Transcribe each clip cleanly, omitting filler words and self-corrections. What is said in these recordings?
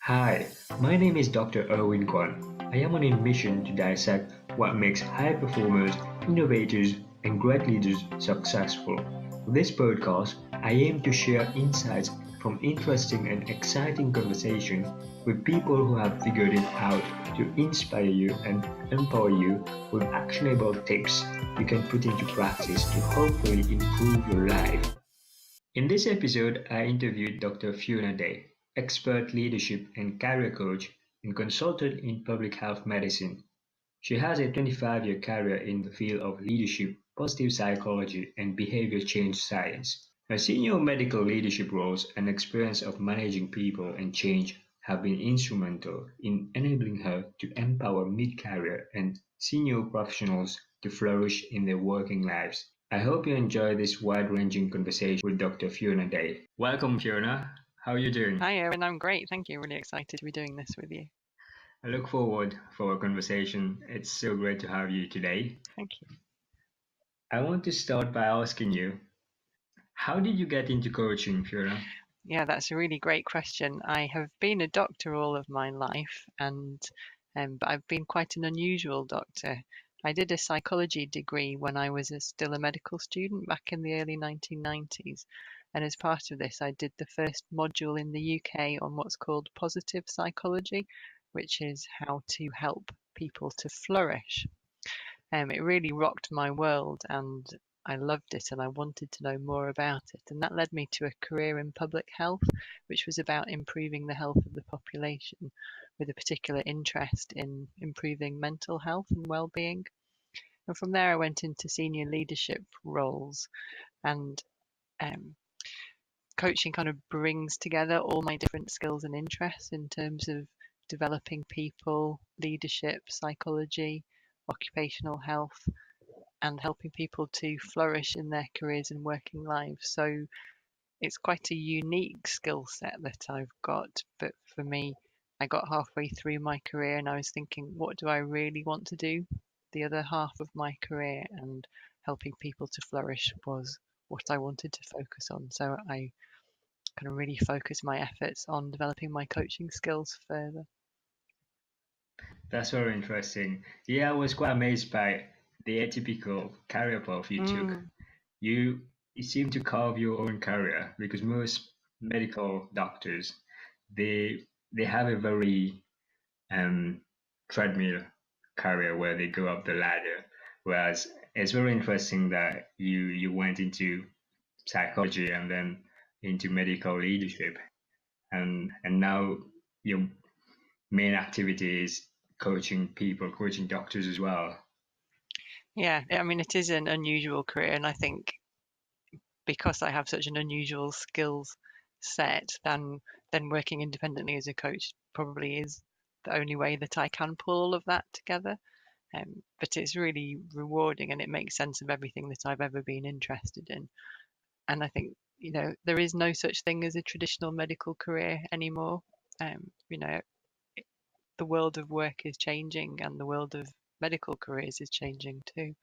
Hi, my name is Dr. Erwin Kwan. I am on a mission to dissect what makes high performers, innovators, and great leaders successful. For this podcast, I aim to share insights from interesting and exciting conversations with people who have figured it out to inspire you and empower you with actionable tips you can put into practice to hopefully improve your life. In this episode, I interviewed Dr. Fiona Day, expert leadership and career coach and consultant in public health medicine. She has a 25-year career in the field of leadership, positive psychology, and behavior change science. Her senior medical leadership roles and experience of managing people and change have been instrumental in enabling her to empower mid-career and senior professionals to flourish in their working lives. I hope you enjoy this wide-ranging conversation with Dr. Fiona Day. Welcome, Fiona. How are you doing? Hi, Erin. I'm great. Thank you. Really excited to be doing this with you. I look forward for our conversation. It's so great to have you today. Thank you. I want to start by asking you, how did you get into coaching, Fiona? Yeah, that's a really great question. I have been a doctor all of my life, and but I've been quite an unusual doctor. I did a psychology degree when I was still a medical student back in the early 1990s. And as part of this, I did the first module in the UK on what's called positive psychology, which is how to help people to flourish. It really rocked my world and I loved it and I wanted to know more about it. And that led me to a career in public health, which was about improving the health of the population with a particular interest in improving mental health and well-being. And from there, I went into senior leadership roles and um, coaching kind of brings together all my different skills and interests in terms of developing people, leadership, psychology, occupational health, and helping people to flourish in their careers and working lives. So it's quite a unique skill set that I've got. But for me, I got halfway through my career and I was thinking, what do I really want to do? The other half of my career, and helping people to flourish was what I wanted to focus on. So I kind of really focused my efforts on developing my coaching skills further. That's very interesting. Yeah, I was quite amazed by the atypical career path you took. Mm, You, you seem to carve your own career because most medical doctors they they have a very um, treadmill career where they go up the ladder. Whereas it's very interesting that you went into psychology and then into medical leadership, and now your main activity is coaching people, coaching doctors as well. yeah, I mean, it is an unusual career, and I think because I have such an unusual skills set, then working independently as a coach probably is the only way that I can pull all of that together. But it's really rewarding and it makes sense of everything that I've ever been interested in. And I think, there is no such thing as a traditional medical career anymore. You know, the world of work is changing and the world of medical careers is changing too.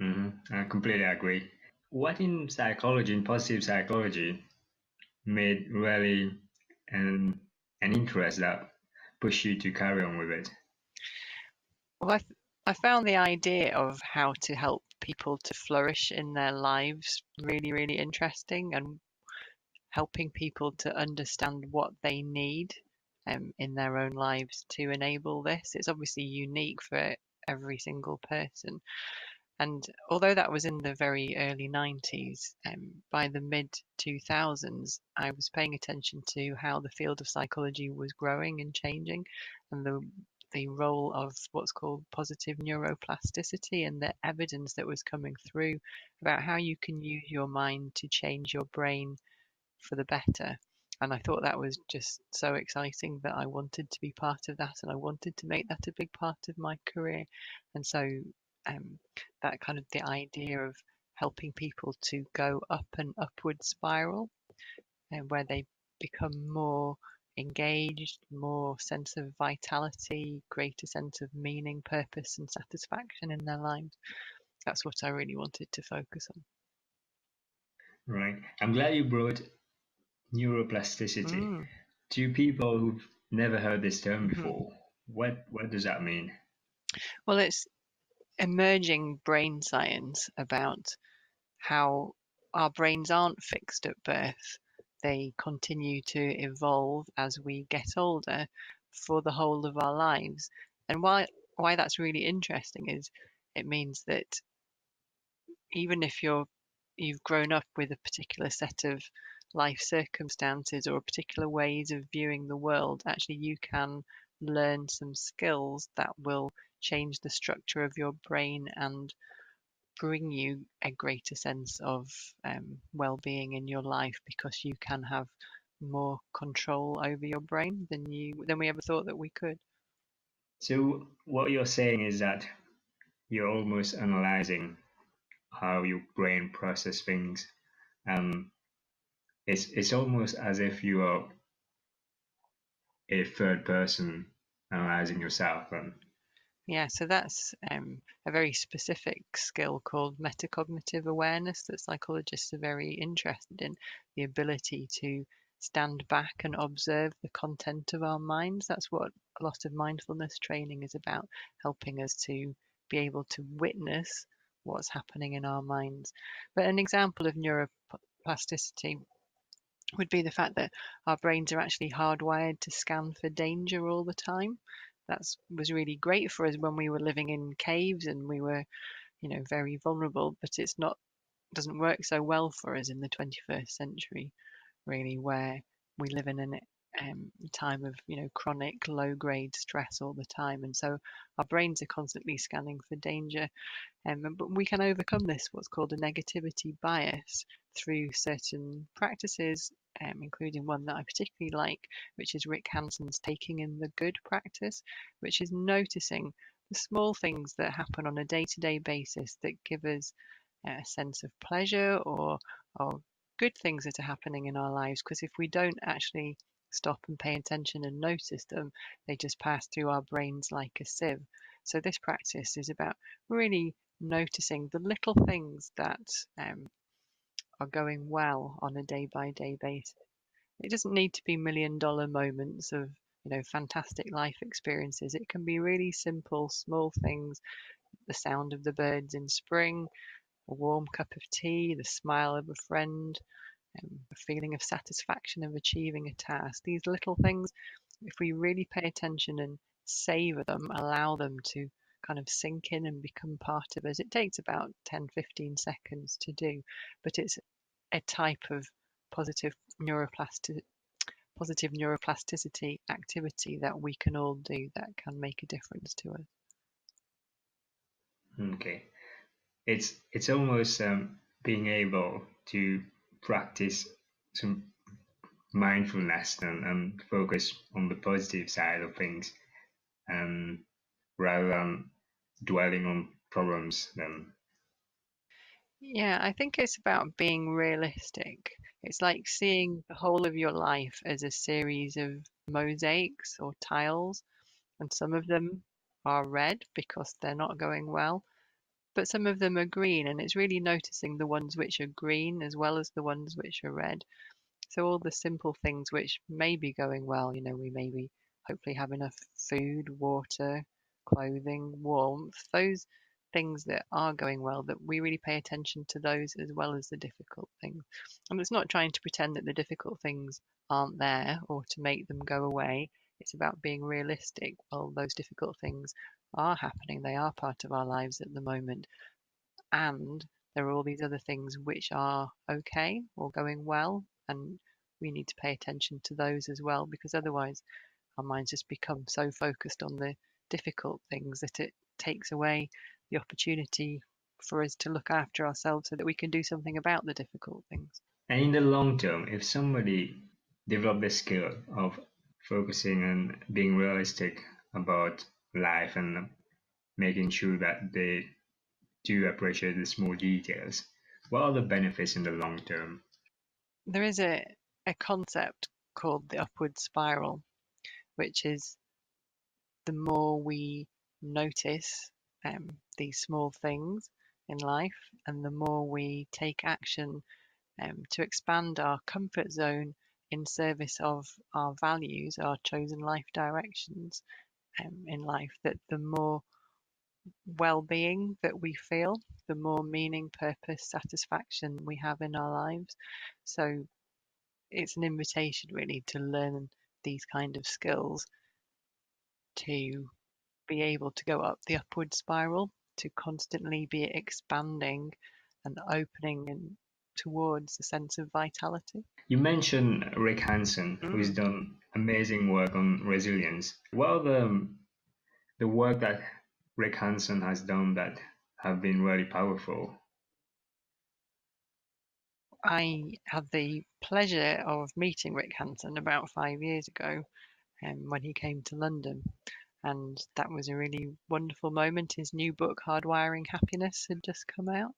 I completely agree. What in psychology, in positive psychology, made really an an interest that pushed you to carry on with it? Well, I found the idea of how to help people to flourish in their lives really, really interesting, and helping people to understand what they need in their own lives to enable this. It's obviously unique for every single person. And although that was in the very early 90s, by the mid 2000s, I was paying attention to how the field of psychology was growing and changing, and the role of what's called positive neuroplasticity and the evidence that was coming through about how you can use your mind to change your brain for the better. And I thought that was just so exciting that I wanted to be part of that and I wanted to make that a big part of my career. And so um, that kind of the idea of helping people to go up an upward spiral and where they become more engaged, more sense of vitality, greater sense of meaning, purpose, and satisfaction in their lives. That's what I really wanted to focus Right. I'm glad you brought on. neuroplasticity. To people who've never heard this term Mhm. before, what does that mean? Well, it's emerging brain science about how our brains aren't fixed at birth. They continue to evolve as we get older for the whole of our lives. And why that's really interesting is it means that even if you've grown up with a particular set of life circumstances or particular ways of viewing the world, actually you can learn some skills that will change the structure of your brain and bring you a greater sense of well-being in your life because you can have more control over your brain than we ever thought that we could. So what you're saying is that you're almost analyzing how your brain process things. Um, it's almost as if you are a third person analyzing yourself. And Yeah, so that's a very specific skill called metacognitive awareness that psychologists are very interested in, the ability to stand back and observe the content of our minds. That's what a lot of mindfulness training is about, helping us to be able to witness what's happening in our minds. But an example of neuroplasticity would be the fact that our brains are actually hardwired to scan for danger all the time. That was really great for us when we were living in caves and we were, very vulnerable, but it's not doesn't work so well for us in the 21st century, really, where we live in an time of chronic low grade stress all the time, and so our brains are constantly scanning for danger. But we can overcome this, what's called a negativity bias, through certain practices, including one that I particularly like, which is Rick Hanson's taking in the good practice, which is noticing the small things that happen on a day-to-day basis that give us a sense of pleasure or good things that are happening in our lives. Because if we don't actually stop and pay attention and notice them, they just pass through our brains like a sieve. So this practice is about really noticing the little things that are going well on a day by day basis. It doesn't need to be $1 million moments of fantastic life experiences. It can be really simple, small things: the sound of the birds in spring, a warm cup of tea, the smile of a friend, a feeling of satisfaction of achieving a task. These little things, if we really pay attention and savor them, allow them to kind of sink in and become part of us. It takes about 10-15 seconds to do, but it's a type of positive neuroplastic positive neuroplasticity activity that we can all do that can make a difference to us. okay, it's almost being able to practice some mindfulness and focus on the positive side of things, um, rather than dwelling on problems. Then Yeah, I think it's about being realistic. It's like seeing the whole of your life as a series of mosaics or tiles, and some of them are red because they're not going well, but some of them are green, and it's really noticing the ones which are green as well as the ones which are red. So all the simple things which may be going well, we maybe hopefully have enough food, water, clothing, warmth, those things that are going well, that we really pay attention to those as well as the difficult things. And it's not trying to pretend that the difficult things aren't there or to make them go away. It's about being realistic. Well, those difficult things are happening. They are part of our lives at the moment. And there are all these other things which are okay or going well, and we need to pay attention to those as well, because otherwise our minds just become so focused on the difficult things that it takes away the opportunity for us to look after ourselves so that we can do something about the difficult things. and in the long term, if somebody develop the skill of focusing and being realistic about life and making sure that they do appreciate the small details, what are the benefits in the long term? There is a concept called the upward spiral, which is the more we notice these small things in life and the more we take action to expand our comfort zone in service of our values, our chosen life directions in life, that the more well-being that we feel, the more meaning, purpose, satisfaction we have in our lives. So it's an invitation really to learn these kind of skills, to be able to go up the upward spiral, to constantly be expanding and opening and towards a sense of vitality. You mentioned Rick Hanson, who's Mm. done amazing work on resilience. What are the work that Rick Hanson has done that have been really powerful? I had the pleasure of meeting Rick Hanson about 5 years ago when he came to London. And that was a really wonderful moment. His new book, Hardwiring Happiness, had just come out.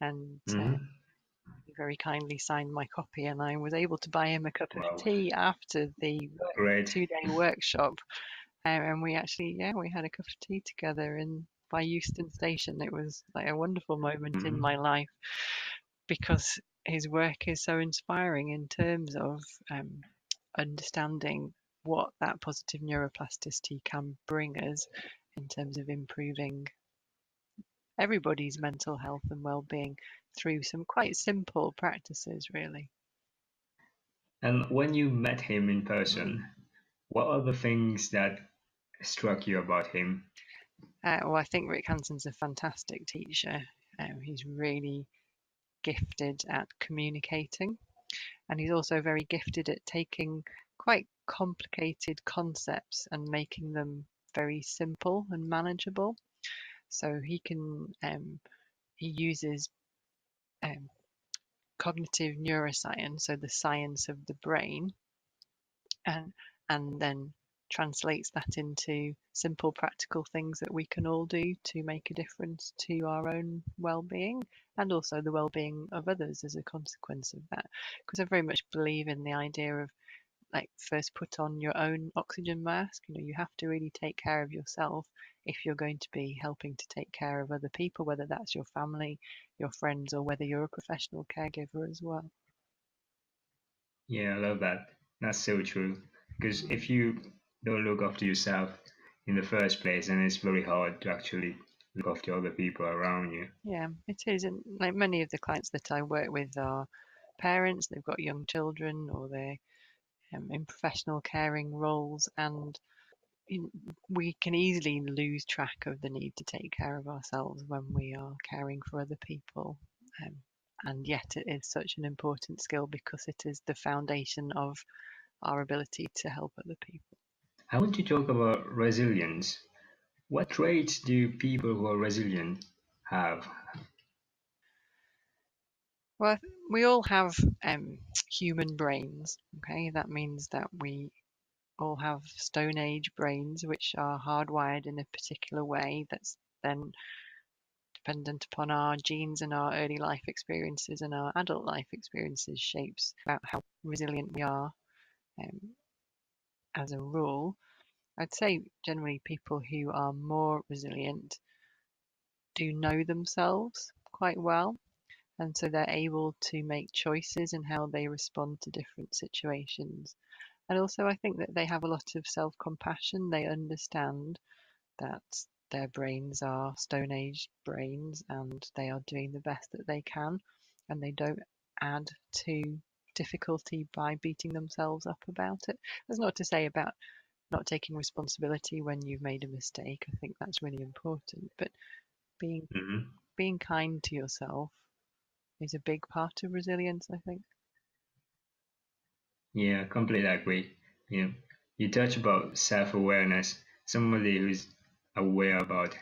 And Hmm. he very kindly signed my copy. And I was able to buy him a cup of Wow, tea after the great. 2 day workshop. And we actually, yeah, we had a cup of tea together by Euston Station. It was like a wonderful moment in Hmm. my life because his work is so inspiring in terms of understanding what that positive neuroplasticity can bring us in terms of improving everybody's mental health and well-being through some quite simple practices, really. And when you met him in Mm. person, what are the things that struck you about him? Well, I think Rick Hanson's a fantastic teacher. He's really gifted at communicating, and he's also very gifted at taking quite complicated concepts and making them very simple and manageable. So he uses um, cognitive neuroscience, so the science of the brain, and then translates that into simple practical things that we can all do to make a difference to our own well-being and also the well-being of others as a consequence of that, because I very much believe in the idea of like first put on your own oxygen mask. You have to really take care of yourself if you're going to be helping to take care of other people, whether that's your family, your friends, or whether you're a professional caregiver as well. Yeah, I love that. That's so true. Because Mm. if you don't look after yourself in the first place, then it's very hard to actually look after other people around you. Yeah, it is. And like many of the clients that I work with are parents, they've got young children, or they're in professional caring roles, and we can easily lose track of the need to take care of ourselves when we are caring for other people. Um, and yet, it is such an important skill because it is the foundation of our ability to help other people. I want to talk about resilience. What traits do people who are resilient have? Well, we all have human brains. Okay, that means that we all have Stone Age brains, which are hardwired in a particular way that's then dependent upon our genes and our early life experiences and our adult life experiences shapes about how resilient we are um, as a rule. I'd say generally people who are more resilient do know themselves quite well. And so they're able to make choices in how they respond to different situations. And also, I think that they have a lot of self compassion. They understand that their brains are Stone Age brains and they are doing the best that they can, and they don't add to difficulty by beating themselves up about it. That's not to say about not taking responsibility when you've made a mistake. I think that's really important, but being Hmm. being kind to yourself is a big part of resilience, I think. Yeah, completely agree. You you touch about self-awareness. Somebody who's aware about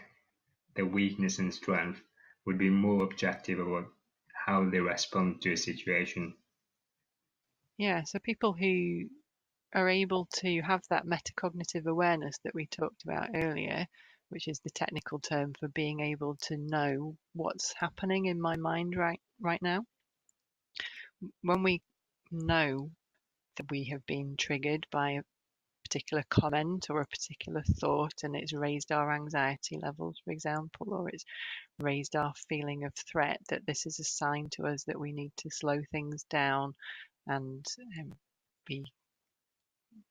their weakness and strength would be more objective about how they respond to a situation. Yeah, so people who are able to have that metacognitive awareness that we talked about earlier, which is the technical term for being able to know what's happening in my mind right now. When we know that we have been triggered by a particular comment or a particular thought and it's raised our anxiety levels, for example, or it's raised our feeling of threat, that this is a sign to us that we need to slow things down and be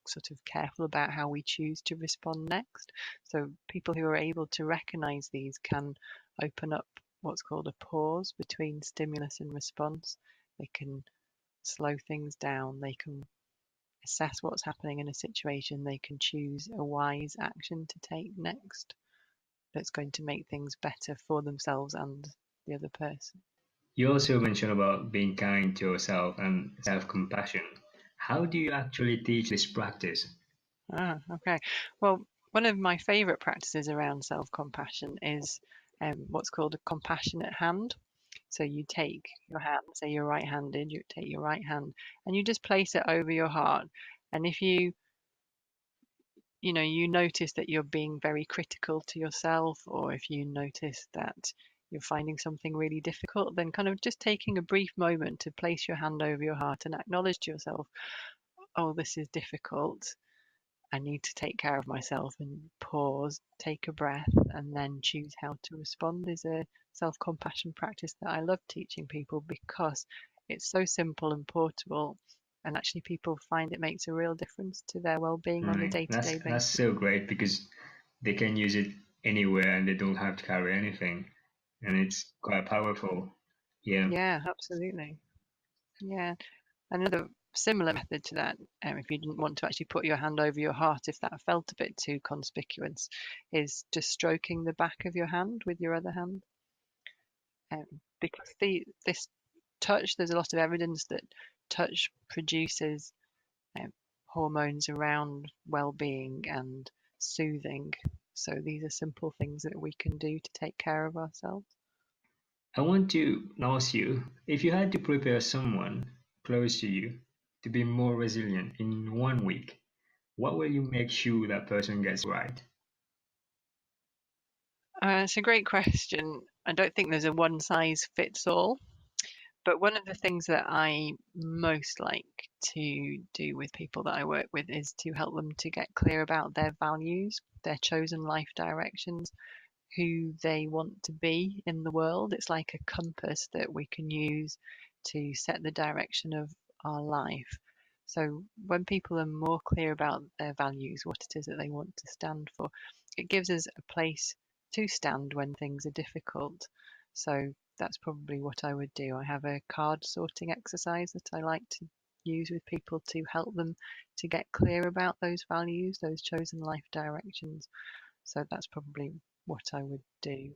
sort of careful about how we choose to respond next. So people who are able to recognize these can open up what's called a pause between stimulus and response. They can slow things down. They can assess what's happening in a situation. They can choose a wise action to take next that's going to make things better for themselves and the other person. You also mentioned about being kind to yourself and self-compassion. How do you actually teach this practice? Okay. Well, one of my favorite practices around self-compassion is what's called a compassionate hand. So you take your hand, say you're right-handed, you take your right hand and you just place it over your heart. And if you notice that you're being very critical to yourself, or if you notice that you're finding something really difficult, then kind of just taking a brief moment to place your hand over your heart and acknowledge to yourself, oh, this is difficult. I need to take care of myself, and pause, take a breath, and then choose how to respond is a self-compassion practice that I love teaching people because it's so simple and portable, and actually people find it makes a real difference to their well-being on a Right. That's day-to-day that's basis. so great because they can use it anywhere and they don't have to carry anything, and it's quite powerful. Yeah. Yeah, absolutely. Yeah. Another similar method to that, if you didn't want to actually put your hand over your heart, if that felt a bit too conspicuous, is just stroking the back of your hand with your other hand. Because this touch, there's a lot of evidence that touch produces um, hormones around well-being and soothing. So these are simple things that we can do to take care of ourselves. I want to ask you if you had to prepare someone close to you to be more resilient in 1 week, what will you make sure that person gets right? It's a great question. I don't think there's a one size fits all. But one of the things that I most like to do with people that I work with is to help them to get clear about their values, their chosen life directions, who they want to be in the world. It's like a compass that we can use to set the direction of our life. So when people are more clear about their values, what it is that they want to stand for, it gives us a place to stand when things are difficult. So that's probably what I would do. I have a card sorting exercise that I like to use with people to help them to get clear about those values, those chosen life directions. So that's probably what I would do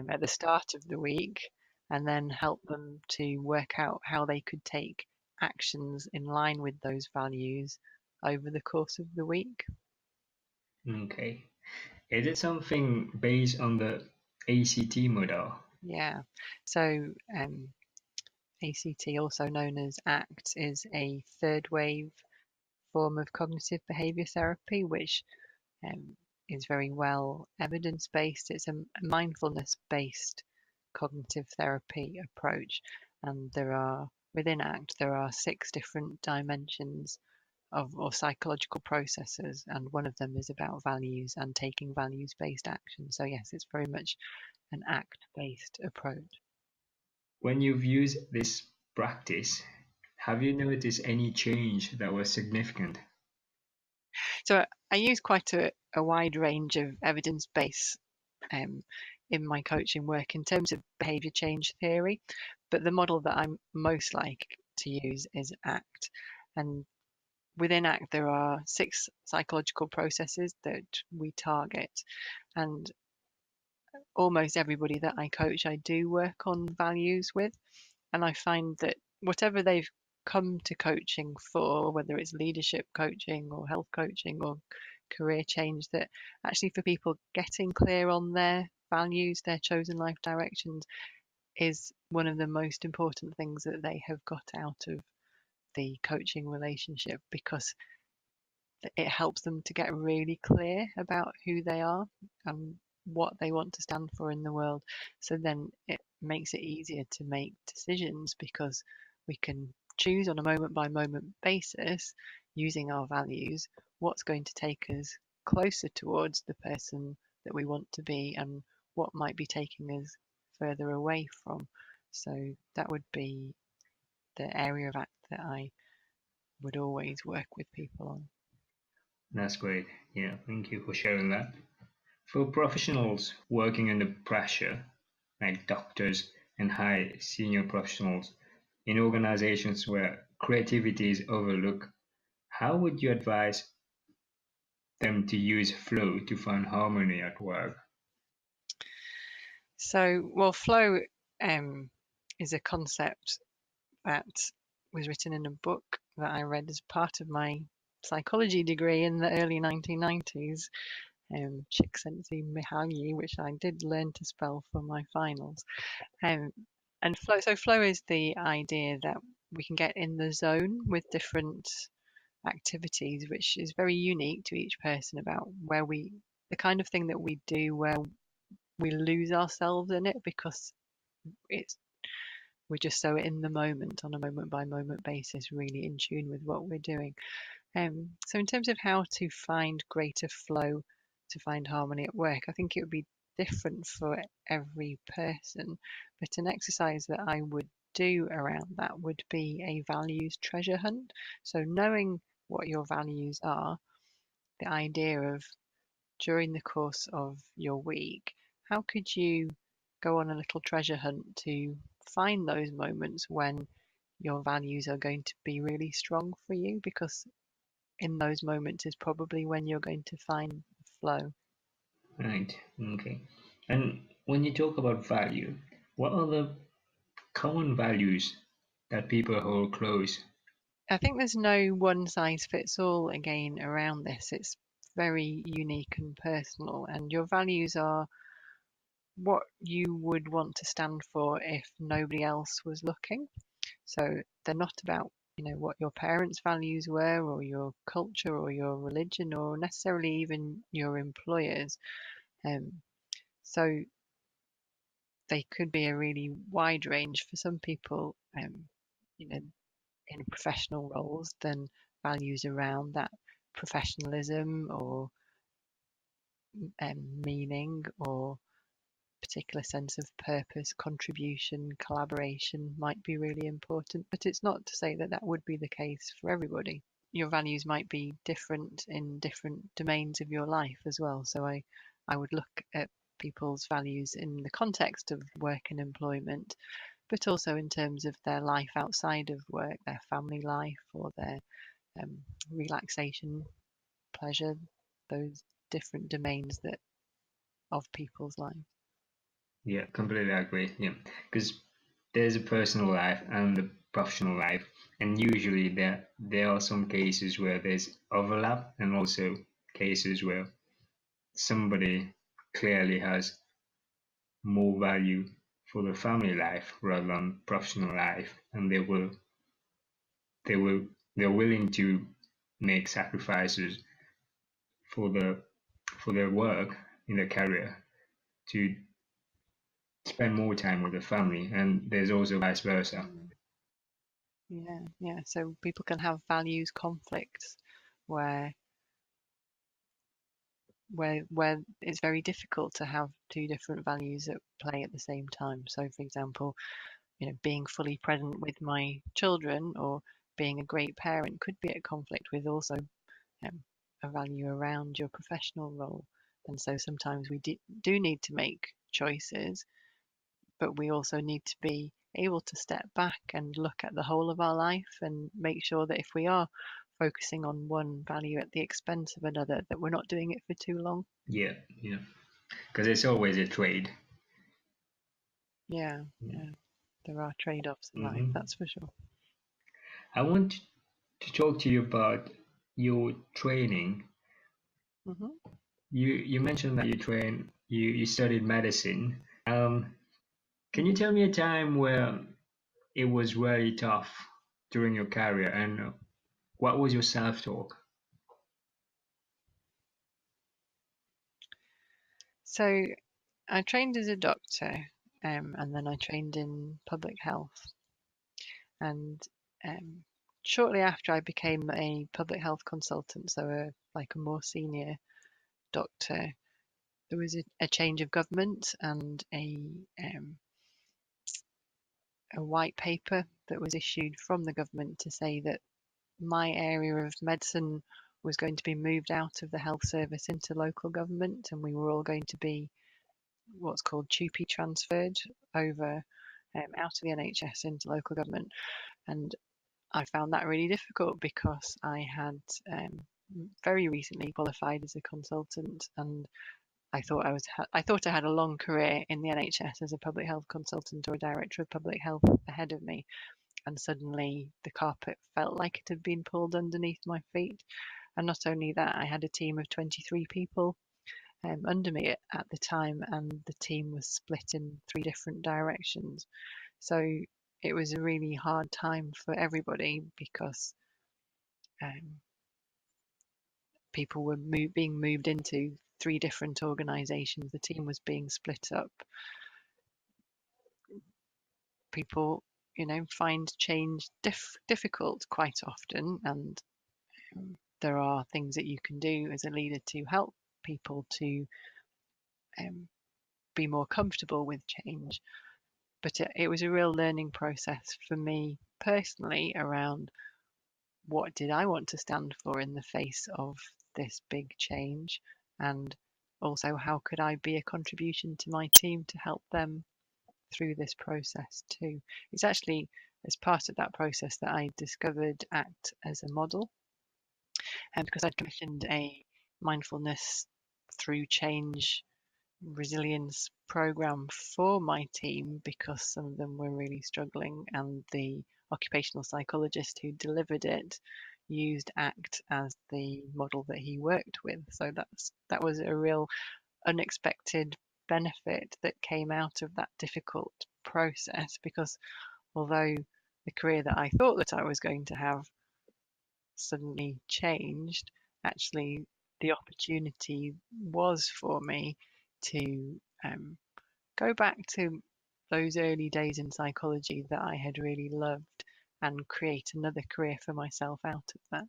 at the start of the week, and then help them to work out how they could take actions in line with those values over the course of the week. Okay. Is it something based on the ACT model? Yeah. So ACT, also known as ACT, is a third wave form of cognitive behaviour therapy, which um, is very well evidence based. It's a mindfulness based cognitive therapy approach, and within ACT there are 6 different dimensions of or psychological processes, and one of them is about values and taking values based action. So yes, it's very much an ACT based approach. When you've used this practice, have you noticed any change that was significant? So I use quite a wide range of evidence base um, in my coaching work in terms of behavior change theory, but the model that I'm most like to use is ACT. And within ACT, there are 6 psychological processes that we target. And almost everybody that I coach, I do work on values with. And I find that whatever they've come to coaching for, whether it's leadership coaching or health coaching or career change, that actually for people getting clear on their values, their chosen life directions, is one of the most important things that they have got out of the coaching relationship, because it helps them to get really clear about who they are and what they want to stand for in the world. So then it makes it easier to make decisions, because we can choose on a moment by moment basis, using our values, what's going to take us closer towards the person that we want to be, and what might be taking us further away from. So that would be the area of ACT that I would always work with people on. That's great. Yeah, thank you for sharing that. For professionals working under pressure, like doctors and high senior professionals in organizations where creativity is overlooked, how would you advise them to use flow to find harmony at work? So, well, flow is a concept that was written in a book that I read as part of my psychology degree in the early 1990s, Csikszentmihalyi, which I did learn to spell for my finals. Um, and flow is the idea that we can get in the zone with different activities, which is very unique to each person about the kind of thing that we do where we lose ourselves in it because it's we're just so in the moment on a moment by moment basis, really in tune with what we're doing. So in terms of how to find greater flow, to find harmony at work, I think it would be different for every person. But an exercise that I would do around that would be a values treasure hunt. So knowing what your values are, the idea of during the course of your week, how could you go on a little treasure hunt to find those moments when your values are going to be really strong for you? Because in those moments is probably when you're going to find flow. Right. Okay. And when you talk about value, what are the common values that people hold close? I think there's no one size fits all again around this. It's very unique and personal, and your values are what you would want to stand for if nobody else was looking. So they're not about, what your parents' values were or your culture or your religion or necessarily even your employers. Um, so they could be a really wide range for some people, you know, in professional roles, then values around that professionalism or meaning or particular sense of purpose, contribution, collaboration might be really important. But it's not to say that that would be the case for everybody. Your values might be different in different domains of your life as well. So I would look at people's values in the context of work and employment, but also in terms of their life outside of work, their family life or their relaxation, pleasure, those different domains that of people's lives. Yeah, completely agree. Yeah, because there's a personal life and the professional life, and usually there are some cases where there's overlap, and also cases where somebody clearly has more value for the family life rather than professional life, and they will they're willing to make sacrifices for for their work in their career to spend more time with the family, and there's also vice versa. Mm. Yeah, yeah. So people can have values conflicts where where it's very difficult to have two different values at play at the same time. So for example, being fully present with my children or being a great parent could be at conflict with also a value around your professional role. And so sometimes we do need to make choices, but we also need to be able to step back and look at the whole of our life and make sure that if we are focusing on one value at the expense of another, that we're not doing it for too long. Yeah, yeah, because it's always a trade. Yeah, Yeah. yeah. There are trade-offs in life, Hmm. that's for sure. I want to talk to you about your training. Hmm. You mentioned that you studied medicine. Can you tell me a time where it was really tough during your career, and what was your self-talk? So I trained as a doctor, and then I trained in public health. And um, shortly after, I became a public health consultant, so like a more senior doctor. There was a change of government and a white paper that was issued from the government to say that my area of medicine was going to be moved out of the health service into local government, and we were all going to be what's called TUPE transferred over out of the NHS into local government. And I found that really difficult because I had very recently qualified as a consultant, and I thought I had a long career in the NHS as a public health consultant or a director of public health ahead of me, and suddenly the carpet felt like it had been pulled underneath my feet. And not only that, I had a team of 23 people under me at the time, and the team was split in 3 different directions. So it was a really hard time for everybody because um, people were being moved into 3 different organisations. The team was being split up. People, find change difficult quite often, and there are things that you can do as a leader to help people to be more comfortable with change. But it was a real learning process for me personally around what did I want to stand for in the face of this big change, and also how could I be a contribution to my team to help them through this process too. It's actually as part of that process that I discovered ACT as a model, and because I'd commissioned a mindfulness through change resilience program for my team because some of them were really struggling, and the occupational psychologist who delivered it used ACT as the model that he worked with. So that was a real unexpected benefit that came out of that difficult process, because although the career that I thought that I was going to have suddenly changed, actually the opportunity was for me to go back to those early days in psychology that I had really loved and create another career for myself out of that.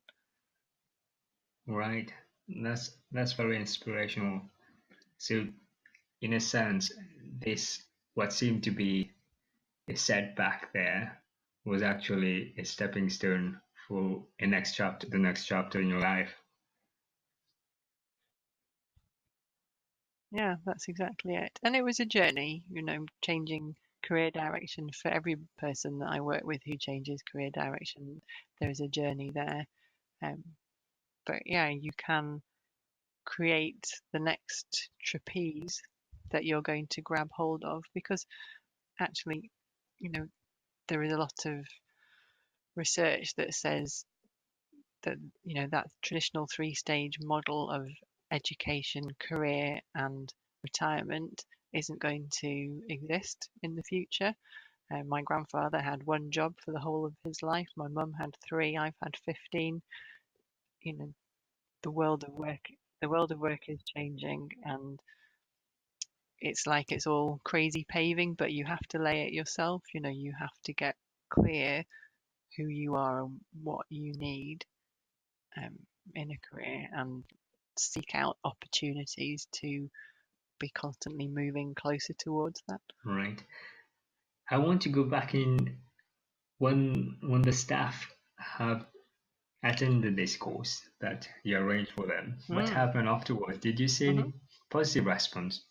Right. That's very inspirational. So, in a sense, this what seemed to be a setback there was actually a stepping stone for the next chapter in your life. Yeah, that's exactly it. And it was a journey, changing career direction for every person that I work with who changes career direction. There is a journey there. Um, but yeah, you can create the next trapeze that you're going to grab hold of, because actually, you know, there is a lot of research that says that, that traditional 3-stage model of education, career, and retirement isn't going to exist in the future. My grandfather had 1 job for the whole of his life. My mum had 3. I've had 15. You know, the world of work, the world of work is changing, and it's like it's all crazy paving, but you have to lay it yourself. You have to get clear who you are and what you need um, in a career, and seek out opportunities to be constantly moving closer towards that. Right. I want to go back in when the staff have attended this course that you arranged for them. What Mm. happened afterwards? Did you see hmm any positive response?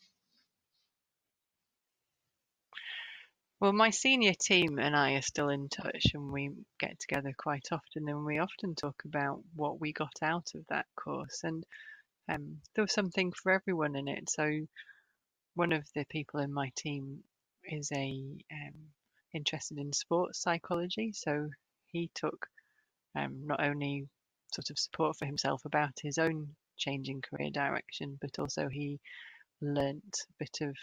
Well, my senior team and I are still in touch, and we get together quite often, and we often talk about what we got out of that course. And there was something for everyone in it. So one of the people in my team is interested in sports psychology, so he took not only sort of support for himself about his own changing career direction, but also he learnt a bit of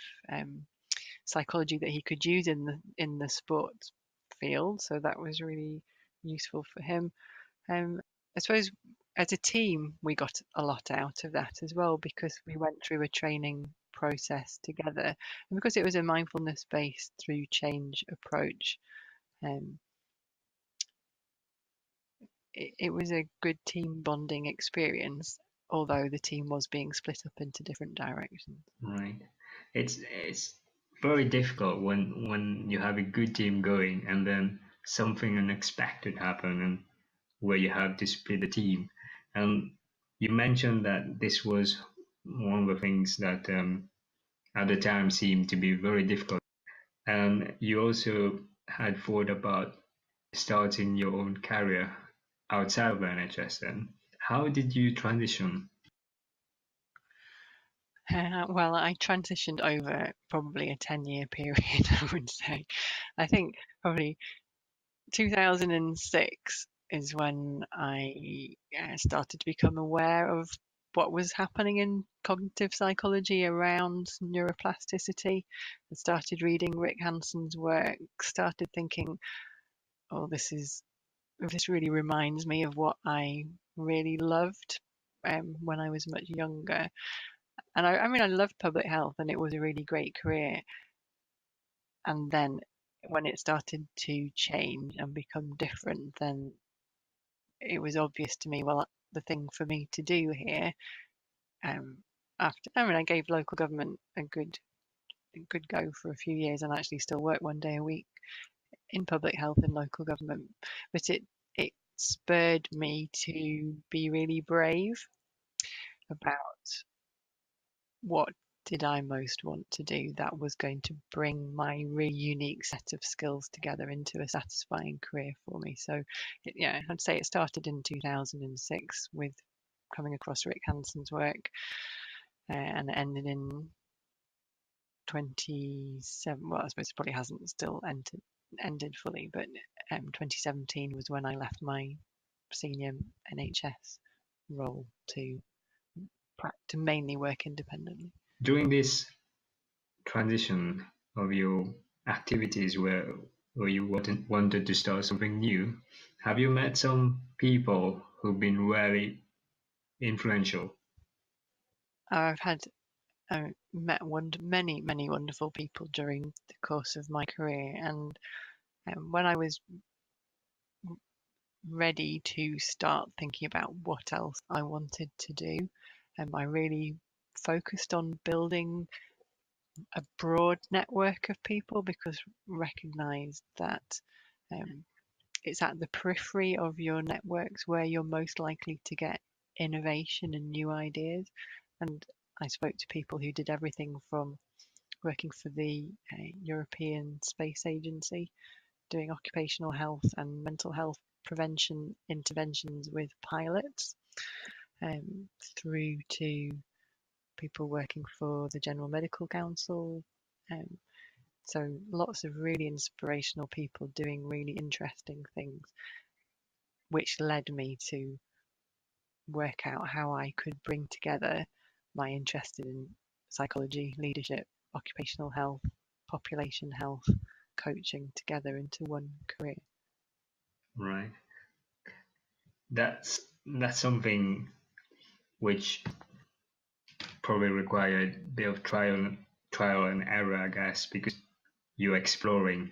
psychology that he could use in the sports field. So that was really useful for him. Um, I suppose as a team, we got a lot out of that as well, because we went through a training process together, and because it was a mindfulness based through change approach. Um, it was a good team bonding experience, although the team was being split up into different directions. Right. It's very difficult when you have a good team going and then something unexpected happen and where you have to split the team. And you mentioned that this was one of the things that at the time seemed to be very difficult. And you also had thought about starting your own career outside of the NHS then. How did you transition? Well, I transitioned over probably a 10-year period, I would say. I think probably 2006 is when I started to become aware of what was happening in cognitive psychology around neuroplasticity. I started reading Rick Hanson's work, started thinking, oh, this really reminds me of what I really loved when I was much younger. And I mean, I loved public health and it was a really great career. And then when it started to change and become different, then it was obvious to me, well, the thing for me to do here, um, I gave local government a good go for a few years and actually still work 1 day a week in public health in local government. But it spurred me to be really brave about what did I most want to do that was going to bring my really unique set of skills together into a satisfying career for me. So, yeah, I'd say it started in 2006 with coming across Rick Hanson's work, and it ended in 27. Well, I suppose it probably hasn't still ended fully, but 2017 was when I left my senior NHS role to mainly work independently. During this transition of your activities where you wanted to start something new, have you met some people who've been very influential? I've had met many wonderful people during the course of my career, and when I was ready to start thinking about what else I wanted to do, I really focused on building a broad network of people because recognized that um, it's at the periphery of your networks where you're most likely to get innovation and new ideas. And I spoke to people who did everything from working for the European Space Agency, doing occupational health and mental health prevention interventions with pilots, um, through to people working for the General Medical Council. Um, so lots of really inspirational people doing really interesting things, which led me to work out how I could bring together my interest in psychology, leadership, occupational health, population health, coaching together into one career. Right. That's something which probably required a bit of trial and error, I guess, because you're exploring.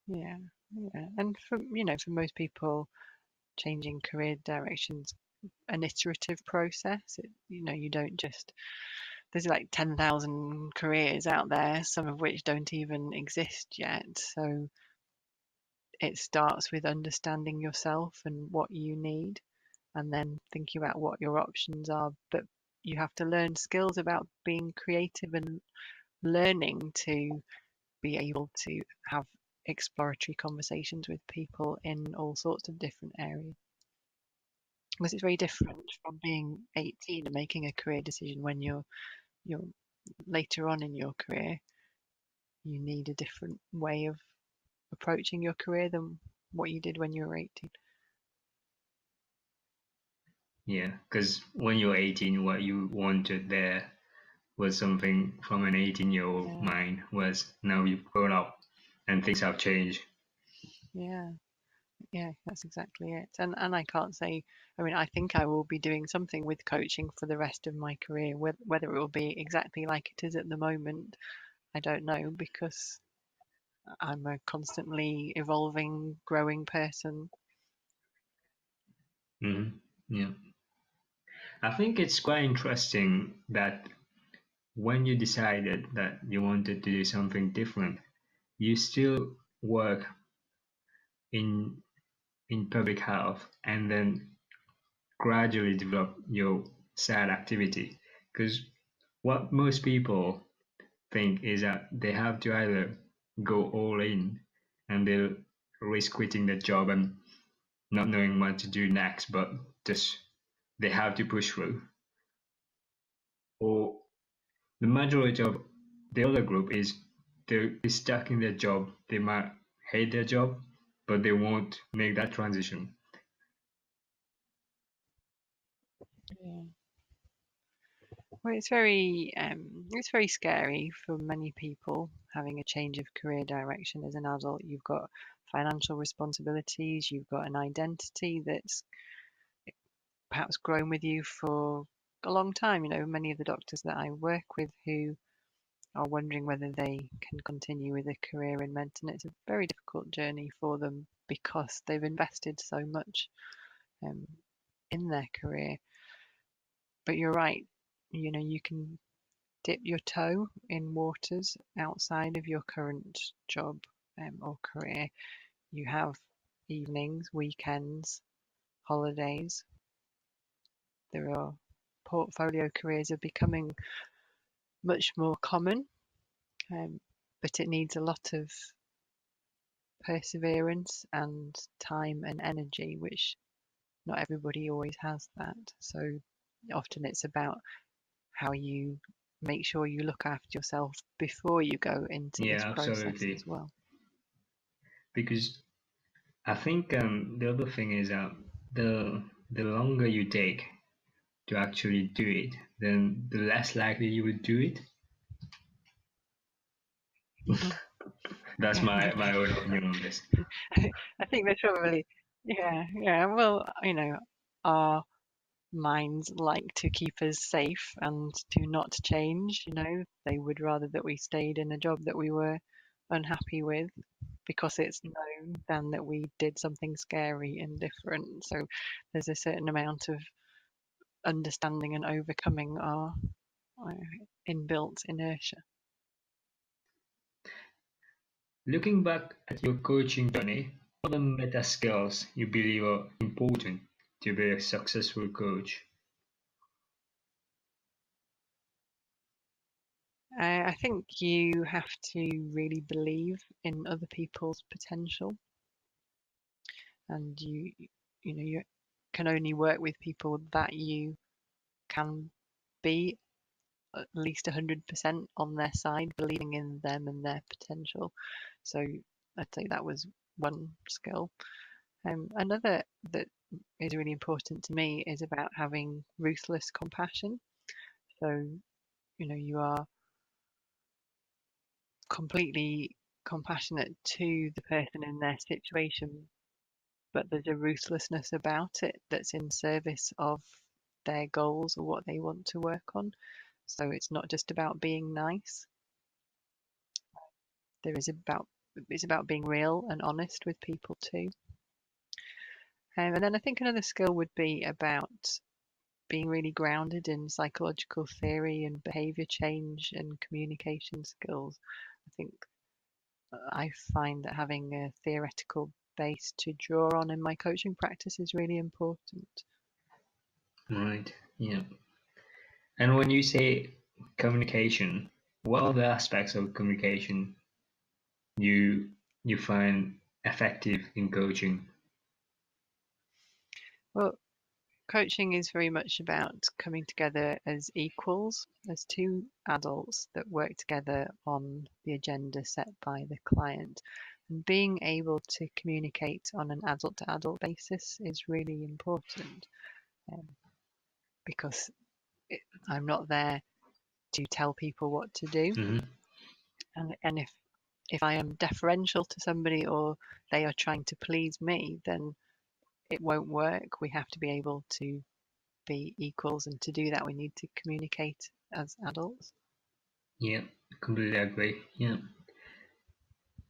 Yeah, yeah. And for most people, changing career directions an iterative process. You don't just there's like 10,000 careers out there, some of which don't even exist yet. So it starts with understanding yourself and what you need, and then thinking about what your options are. But you have to learn skills about being creative and learning to be able to have exploratory conversations with people in all sorts of different areas. Because it's very different from being 18 and making a career decision when you're later on in your career. You need a different way of approaching your career than what you did when you were 18. Yeah, because when you're 18, what you wanted there was something from an 18-year-old Yeah, mind, whereas now you've grown up and things have changed. yeah, yeah, that's exactly it. And I can't say, I mean, I think I will be doing something with coaching for the rest of my career. Whether it will be exactly like it is at the moment, I don't know, because I'm a constantly evolving, growing person. Hmm. Yeah. I think it's quite interesting that when you decided that you wanted to do something different, you still work in public health and then gradually develop your side activity. Because what most people think is that they have to either go all in and they'll risk quitting their job and not knowing what to do next, but just they have to push through. Or the majority of the other group is they're stuck in their job. They might hate their job, but they won't make that transition. Yeah. Well, it's very scary for many people having a change of career direction as an adult. You've got financial responsibilities, you've got an identity that's perhaps grown with you for a long time. You know, many of the doctors that I work with who are wondering whether they can continue with a career in medicine. It's a very difficult journey for them because they've invested so much um, in their career. But you're right, you know, you can dip your toe in waters outside of your current job or career. You have evenings, weekends, holidays. There are portfolio careers are becoming much more common, but it needs a lot of perseverance and time and energy, which not everybody always has that. So often it's about how you make sure you look after yourself before you go into this Yeah, process absolutely. as well. Because I think the other thing is the longer you take to actually do it, then the less likely you would do it. Mhm. That's my own opinion on this. I think there's probably, yeah. Well, you know, our minds like to keep us safe and to not change. You know, they would rather that we stayed in a job that we were unhappy with because it's known than that we did something scary and different. So there's a certain amount of understanding and overcoming our inbuilt inertia. Looking back at your coaching journey, what are the meta skills you believe are important to be a successful coach? I think you have to really believe in other people's potential, and you know you can only work with people that you can be at least 100% on their side, believing in them and their potential. So I'd say that was one skill. Another that is really important to me is about having ruthless compassion. So, you know, you are completely compassionate to the person in their situation, but there's a ruthlessness about it that's in service of their goals or what they want to work on. So it's not just about being nice. There is about it's about being real and honest with people too. And then I think another skill would be about being really grounded in psychological theory and behavior change and communication skills. I think I find that having a theoretical base to draw on in my coaching practice is really important. Right. Yeah. And when you say communication, what are the aspects of communication you you find effective in coaching? Well, coaching is very much about coming together as equals, as two adults that work together on the agenda set by the client. And being able to communicate on an adult to adult basis is really important um, because I'm not there to tell people what to do. Hmm. And if I am deferential to somebody or they are trying to please me, then it won't work. We have to be able to be equals, and to do that, we need to communicate as adults. Yeah, completely agree. Yeah.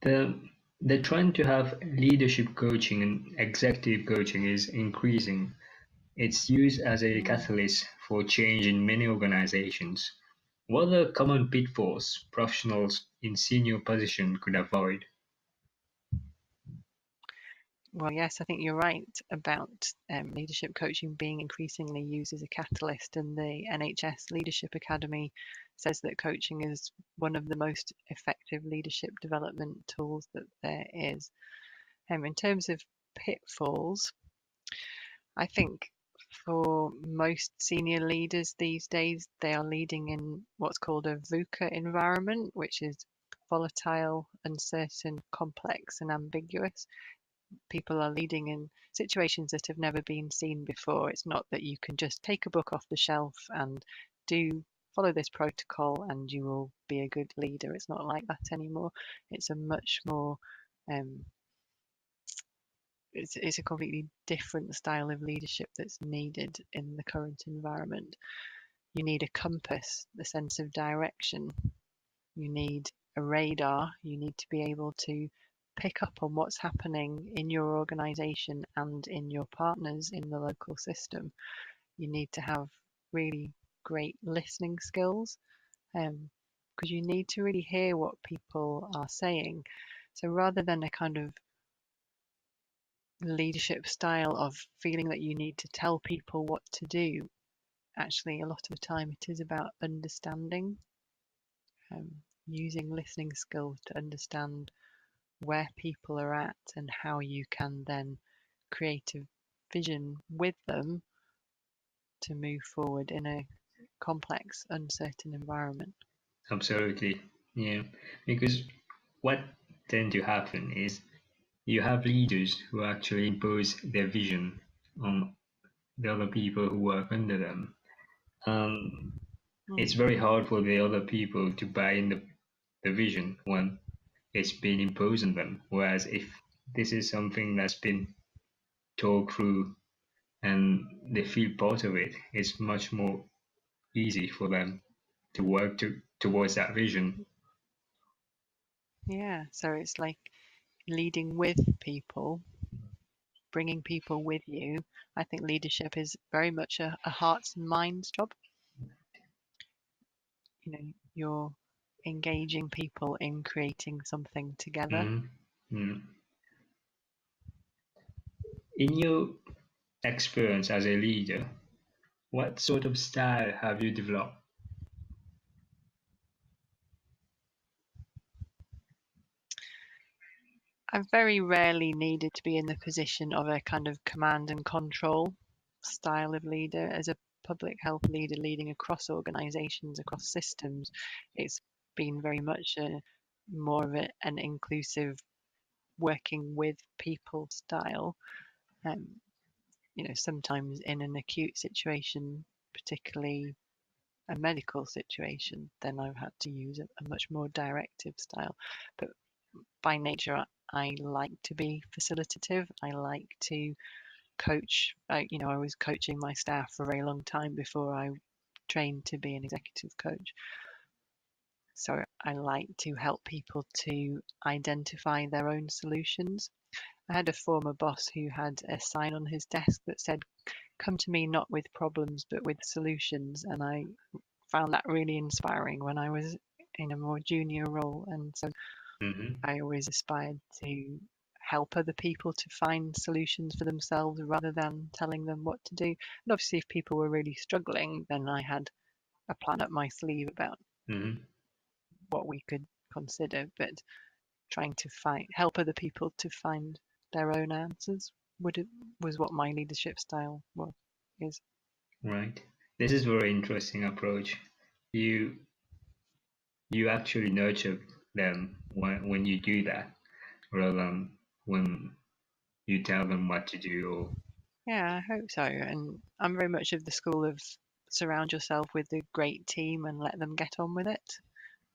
The the trend to have leadership coaching and executive coaching is increasing. It's used as a Mm. catalyst for change in many organizations. What are common pitfalls professionals in senior position could avoid? Well, yes, I think you're right about leadership coaching being increasingly used as a catalyst, and the NHS Leadership Academy says that coaching is one of the most effective leadership development tools that there is. In terms of pitfalls, I think for most senior leaders these days, they are leading in what's called a VUCA environment, which is volatile, uncertain, complex, and ambiguous. People are leading in situations that have never been seen before. It's not that you can just take a book off the shelf and follow this protocol and you will be a good leader. It's not like that anymore. It's a much more um, it's a completely different style of leadership that's needed in the current environment. You need a compass, the sense of direction. You need a radar. You need to be able to pick up on what's happening in your organization and in your partners in the local system. You need to have really great listening skills, because you need to really hear what people are saying. So rather than a kind of leadership style of feeling that you need to tell people what to do, actually, a lot of the time it is about understanding, um, using listening skills to understand where people are at and how you can then create a vision with them to move forward in a complex, uncertain environment. Absolutely. Yeah. Because what tend to happen is you have leaders who actually impose their vision on the other people who work under them. Um, it's Mm, very hard for the other people to buy in the vision when it's been imposed on them. Whereas if this is something that's been talked through and they feel part of it, it's much more easy for them to work towards that vision. yeah, so it's like leading with people, bringing people with you. I think leadership is very much a hearts and minds job. You know, you're engaging people in creating something together. Mhm. Mm. In your experience as a leader, what sort of style have you developed? I've very rarely needed to be in the position of a kind of command and control style of leader. As a public health leader leading across organizations, across systems, it's been very much more of an inclusive working with people style. Um, sometimes in an acute situation, particularly a medical situation, then I've had to use a much more directive style. But by nature, I like to be facilitative. I like to coach. I was coaching my staff for a very long time before I trained to be an executive coach. So I like to help people to identify their own solutions. I had a former boss who had a sign on his desk that said, "Come to me not with problems, but with solutions." And I found that really inspiring when I was in a more junior role. And so Hmm. I always aspired to help other people to find solutions for themselves rather than telling them what to do. And obviously, if people were really struggling, then I had a plan up my sleeve about Hmm. what we could consider. But trying to help other people to find their own answers was what my leadership style is. Right. This is a very interesting approach. You you actually nurture them when you do that, rather than when you tell them what to do. Or Yeah, I hope so. And I'm very much of the school of surround yourself with a great team and let them get on with it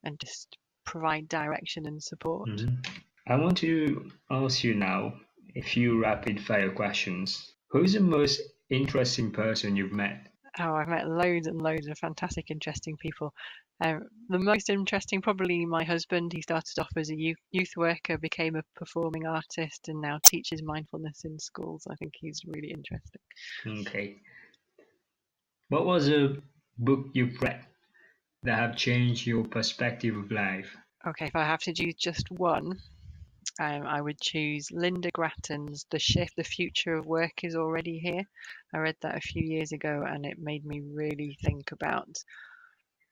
and just provide direction and support. Mhm. I want to ask you now a few rapid fire questions. Who's the most interesting person you've met? Oh, I've met loads and loads of fantastic, interesting people. The most interesting, probably my husband. He started off as a youth worker, became a performing artist, and now teaches mindfulness in schools. I think he's really interesting. Okay. What was a book you've read that have changed your perspective of life? Okay, if I have to choose just one, I would choose Linda Grattan's The Shift, The Future of Work is Already Here. I read that a few years ago and it made me really think about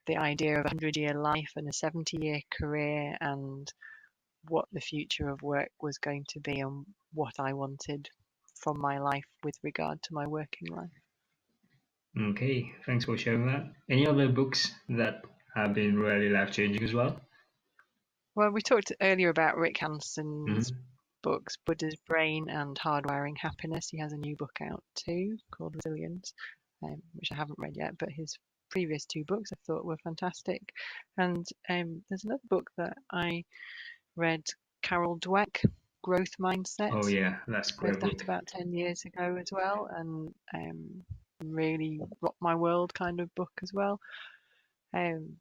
the idea of a 100-year life and a 70-year career and what the future of work was going to be and what I wanted from my life with regard to my working life. Okay, thanks for sharing that. Any other books that have been really life-changing as well? Well, we talked earlier about Rick Hanson's Hmm. books, Buddha's Brain and Hardwiring Happiness. He has a new book out too called Resilience, which I haven't read yet, but his previous two books I thought were fantastic. And there's another book that I read, Carol Dweck, Growth Oh Mindset. yeah, that's a Read great that book. about 10 years ago as well, and really rocked my world kind of book as well. Um,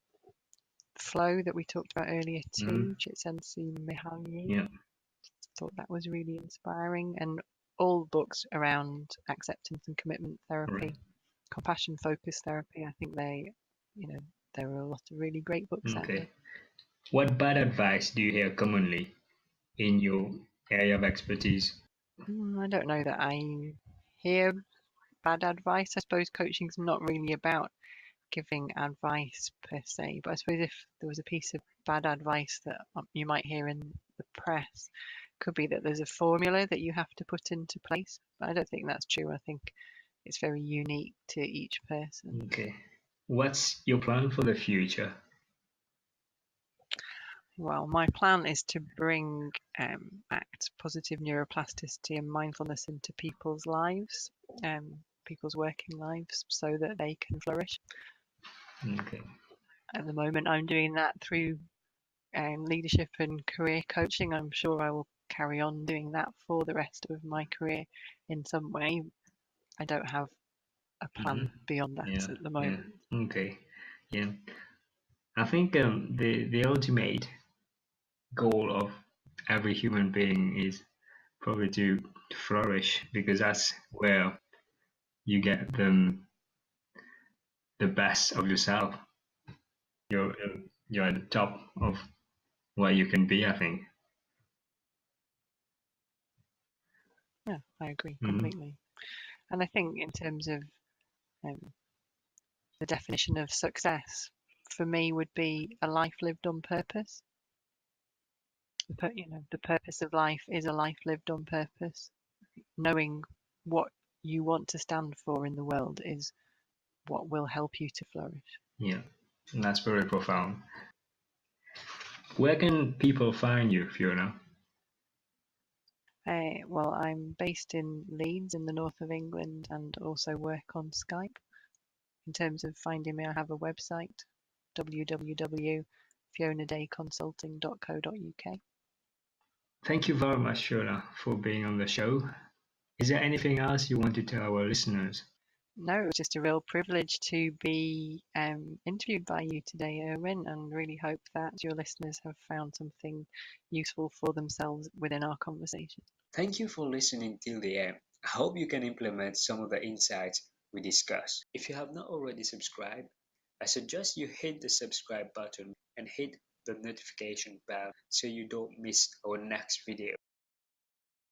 Flow that we talked about earlier Hmm. too, Csikszentmihalyi. Yeah. Thought that was really inspiring, and all books around acceptance and commitment Right. therapy, compassion focused therapy. I think there are a lot of really great books out there. Okay. What bad advice do you hear commonly in your area of expertise? I don't know that I hear bad advice. I suppose coaching's not really about giving advice per se, but I suppose if there was a piece of bad advice that you might hear in the press, could be that there's a formula that you have to put into place. But I don't think that's true. I think it's very unique to each person. Okay. What's your plan for the future? Well, my plan is to bring ACT, positive neuroplasticity, and mindfulness into people's lives, people's working lives, so that they can flourish. Okay. At the moment, I'm doing that through leadership and career coaching. I'm sure I will carry on doing that for the rest of my career in some way. I don't have a Hmm. plan beyond Yeah. that at the Yeah. moment. Okay. Yeah. I think the ultimate goal of every human being is probably to flourish because that's where you get the best of yourself. You're you're at the top of what you can be, I think. Yeah, I agree Hmm. completely. And I think in terms of um, the definition of success, for me would be a life lived on purpose. The purpose of life is a life lived on purpose. Knowing what you want to stand for in the world is what will help you to flourish. Yeah, and that's very profound. Where can people find you, Fiona? Well, I'm based in Leeds in the north of England and also work on Skype. In terms of finding me, I have a website, www.fionadayconsulting.co.uk. Thank you very much, Fiona, for being on the show. Is there anything else you want to tell our listeners? No, it was just a real privilege to be interviewed by you today, Erwin, and really hope that your listeners have found something useful for themselves within our conversation. Thank you for listening till the end. I hope you can implement some of the insights we discussed. If you have not already subscribed, I suggest you hit the subscribe button and hit the notification bell so you don't miss our next video.